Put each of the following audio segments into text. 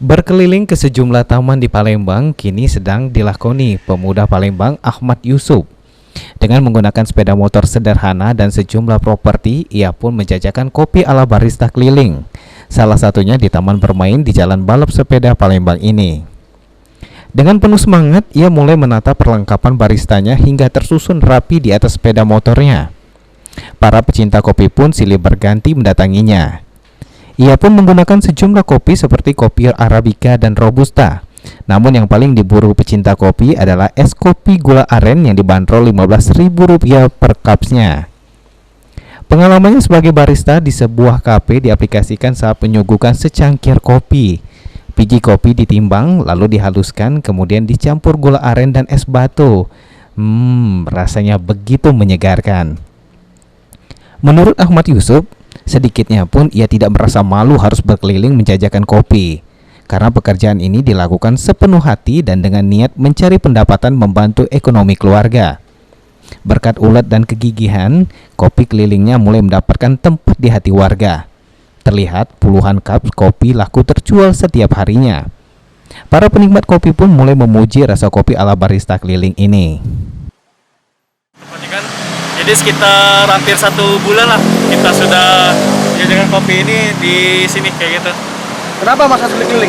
Berkeliling ke sejumlah taman di Palembang kini sedang dilakoni pemuda Palembang Ahmad Yusuf. Dengan menggunakan sepeda motor sederhana dan sejumlah properti, ia pun menjajakan kopi ala barista keliling. Salah satunya di taman bermain di Jalan Balap Sepeda Palembang ini. Dengan penuh semangat, ia mulai menata perlengkapan baristanya hingga tersusun rapi di atas sepeda motornya. Para pecinta kopi pun silih berganti mendatanginya. Ia pun menggunakan sejumlah kopi seperti kopi Arabica dan Robusta. Namun yang paling diburu pecinta kopi adalah es kopi gula aren yang dibanderol Rp15.000 per cupsnya. Pengalamannya sebagai barista di sebuah kafe diaplikasikan saat menyuguhkan secangkir kopi. Biji kopi ditimbang lalu dihaluskan kemudian dicampur gula aren dan es batu. Rasanya begitu menyegarkan. Menurut Ahmad Yusuf, sedikitnya pun ia tidak merasa malu harus berkeliling menjajakan kopi. Karena pekerjaan ini dilakukan sepenuh hati dan dengan niat mencari pendapatan membantu ekonomi keluarga. Berkat ulet dan kegigihan, kopi kelilingnya mulai mendapatkan tempat di hati warga. Terlihat puluhan cup kopi laku terjual setiap harinya. Para penikmat kopi pun mulai memuji rasa kopi ala barista keliling ini. Jadi sekitar hampir 1 bulan lah kita sudah menjajakan kopi ini di sini kayak gitu. Kenapa Mas harus keliling?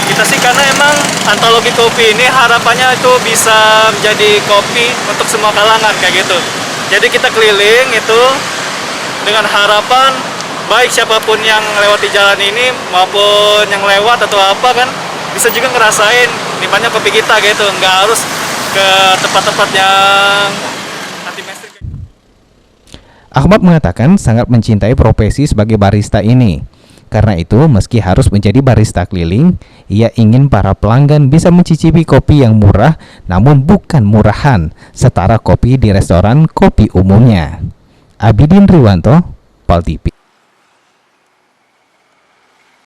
Kita sih karena emang antologi kopi ini harapannya itu bisa menjadi kopi untuk semua kalangan kayak gitu. Jadi kita keliling itu dengan harapan baik siapapun yang lewati jalan ini maupun yang lewat atau apa kan bisa juga ngerasain nikmatnya kopi kita gitu. Nggak harus ke tempat-tempat yang anti mainstream. Ahmad mengatakan sangat mencintai profesi sebagai barista ini. Karena itu, meski harus menjadi barista keliling, ia ingin para pelanggan bisa mencicipi kopi yang murah, namun bukan murahan, setara kopi di restoran kopi umumnya. Abidin Riwanto, Pal TV.